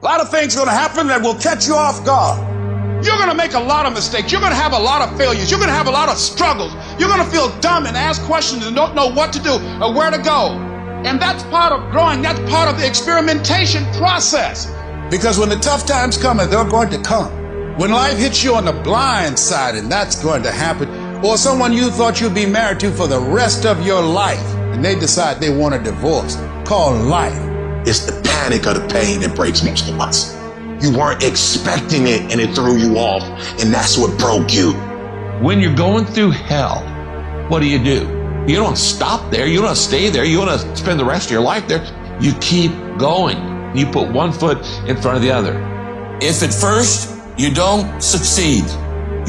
A lot of things are going to happen that will catch you off guard. You're going to make a lot of mistakes. You're going to have a lot of failures. You're going to have a lot of struggles. You're going to feel dumb and ask questions and don't know what to do or where to go. And that's part of growing. That's part of the experimentation process. Because when the tough times come, and they're going to come, when life hits you on the blind side, and that's going to happen, or someone you thought you'd be married to for the rest of your life, and they decide they want a divorce, called life. It's the panic of the pain that breaks most of us. You weren't expecting it and it threw you off, and that's what broke you. When you're going through hell, what do? You don't stop there. You don't stay there. You want to spend the rest of your life there. You keep going. You put one foot in front of the other. If at first you don't succeed,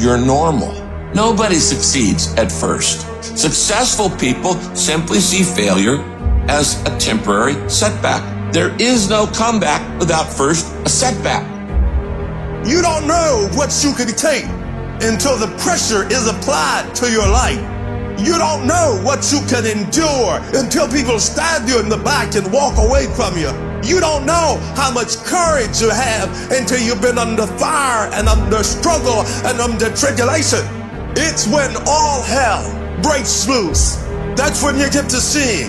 you're normal. Nobody succeeds at first. Successful people simply see failure as a temporary setback. There is no comeback without first a setback. You don't know what you can take until the pressure is applied to your life. You don't know what you can endure until people stab you in the back and walk away from you. You don't know how much courage you have until you've been under fire and under struggle and under tribulation. It's when all hell breaks loose. That's when you get to see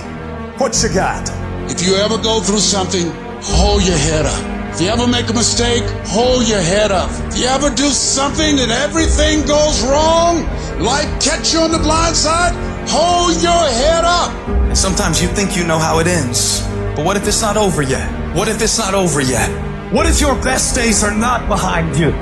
what you got. If you ever go through something, hold your head up. If you ever make a mistake, hold your head up. If you ever do something and everything goes wrong, life catch you on the blind side, hold your head up. And sometimes you think you know how it ends. But what if it's not over yet? What if it's not over yet? What if your best days are not behind you?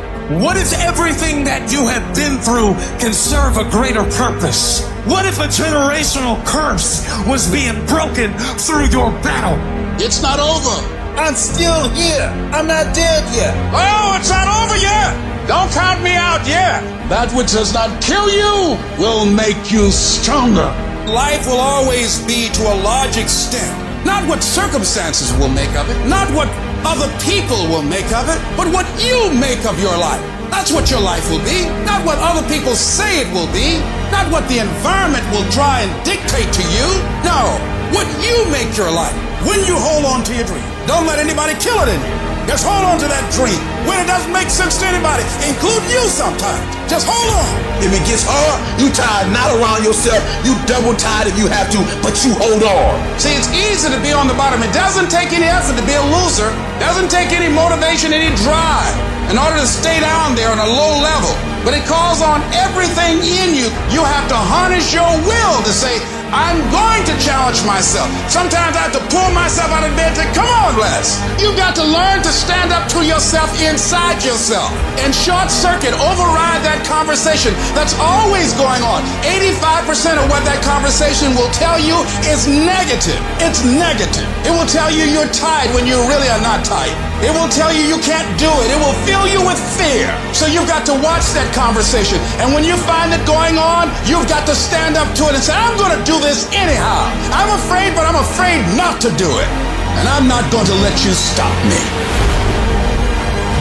What if everything that you have been through can serve a greater purpose? What if a generational curse was being broken through your battle? It's not over. I'm still here. I'm not dead yet. Oh, it's not over yet. Don't count me out yet. That which does not kill you will make you stronger. Life will always be, to a large extent, not what circumstances will make of it, not what other people will make of it, but what you make of your life. That's what your life will be, not what other people say it will be, not what the environment will try and dictate to you. No, what you make your life. When you hold on to your dream, don't let anybody kill it in you. Just hold on to that dream when it doesn't make sense to anybody, including you sometimes. Just hold on. If it gets hard, you tied not around yourself, you double tied if you have to, but you hold on. See, it's easy to be on the bottom. It doesn't take any effort to be a loser. It doesn't take any motivation, any drive in order to stay down there on a low level. But it calls on everything in you. You have to harness your will to say, I'm going to challenge myself. Sometimes I have to pull myself out of bed and say, come on, Les. You've got to learn to stand up to yourself inside yourself and short circuit, override that conversation that's always going on. 85% of what that conversation will tell you is negative. It's negative. It will tell you you're tired when you really are not tired. It will tell you you can't do it. It will fill you with fear. So you've got to watch that conversation. And when you find it going on, you've got to stand up to it and say, I'm going to do this anyhow. I'm afraid, but I'm afraid not to do it. And I'm not going to let you stop me.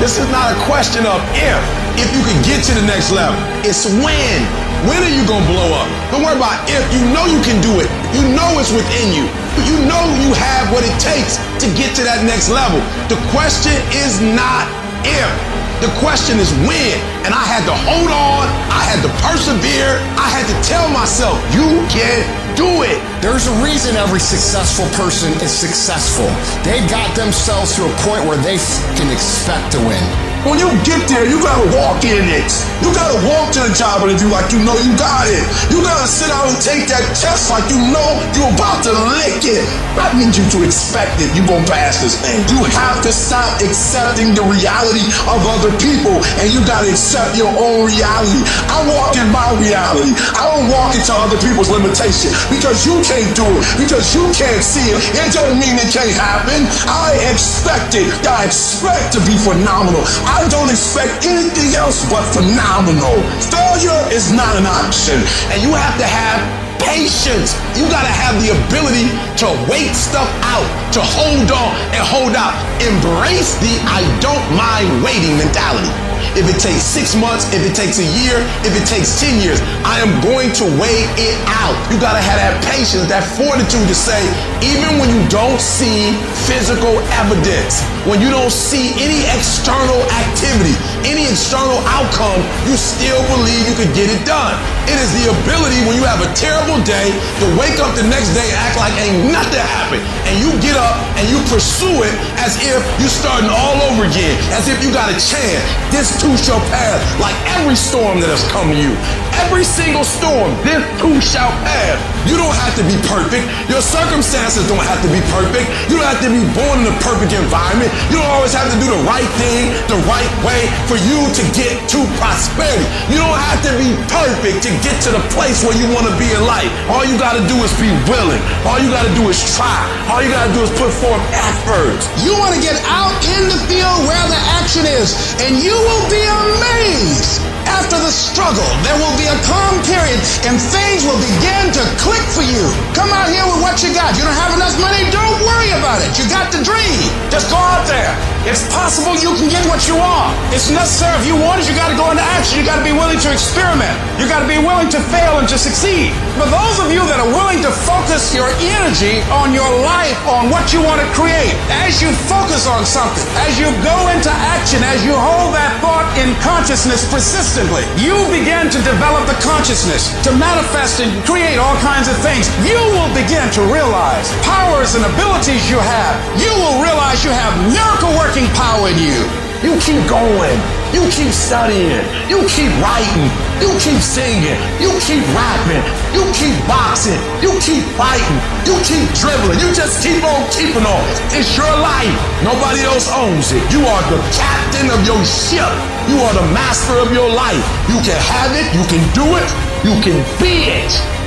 This is not a question of if you can get to the next level. It's when. When are you gonna blow up? Don't worry about if. You know you can do it. You know it's within you. You know you have what it takes to get to that next level. The question is not if. The question is when. And I had to hold on. I had to persevere. I had to tell myself, you can do it. There's a reason every successful person is successful. They got themselves to a point where they can expect to win. When you get there, you gotta walk in it. You gotta walk to the job interview like you know you got it. You gotta sit down and take that test like you know you're about to lick it. That means you to expect it. You gonna pass this thing. You have to stop accepting the reality of other people, and you gotta accept your own reality. I walk in my reality. I don't walk into other people's limitation because you can't do it, because you can't see it. It don't mean it can't happen. I expect it. I expect to be phenomenal. I don't expect anything else but phenomenal. Failure is not an option, and you have to have patience. You gotta have the ability to wait stuff out, to hold on and hold out. Embrace the I don't mind waiting mentality. If it takes 6 months, if it takes a year, if it takes 10 years, I am going to wait it out. You gotta have that patience, that fortitude to say, even when you don't see physical evidence, when you don't see any external activity, any external outcome, you still believe you could get it done. It is the ability when you have a terrible day to wake up the next day and act like ain't nothing happened. And you get up and you pursue it as if you're starting all over again, as if you got a chance. This too shall pass, like every storm that has come to you. Every single storm, this too shall pass. You don't have to be perfect. Your circumstances don't have to be perfect. You don't have to be born in a perfect environment. You don't always have to do the right thing the right way for you to get to prosperity. You don't have to be perfect to get to the place where you want to be in life. All you got to do is be willing. All you got to do is try. All you got to do is put forth effort. You want to get out in the field where the action is, and you will be amazed. After the struggle, there will be a calm period and things will begin to click for you. Come out here with what you got. You don't have enough money? Don't worry about it. You got the dream. Just go out there. It's possible you can get what you want. It's necessary. If you want it, you got to go into action. You got to be willing to experiment. You got to be willing to fail and to succeed. For those of you that are willing to focus your energy on your life, on what you want to create, as you focus on something, as you go into action, as you hold that thought in consciousness persistently, you begin to develop the consciousness to manifest and create all kinds of things. You will begin to realize powers and abilities you have. You will realize you have miracle working power in you. You keep going. You keep studying. You keep writing. You keep singing. You keep rapping. You keep boxing. You keep fighting. You keep dribbling. You just keep on keeping on. It's your life. Nobody else owns it. You are the captain of your ship. You are the master of your life. You can have it. You can do it. You can be it.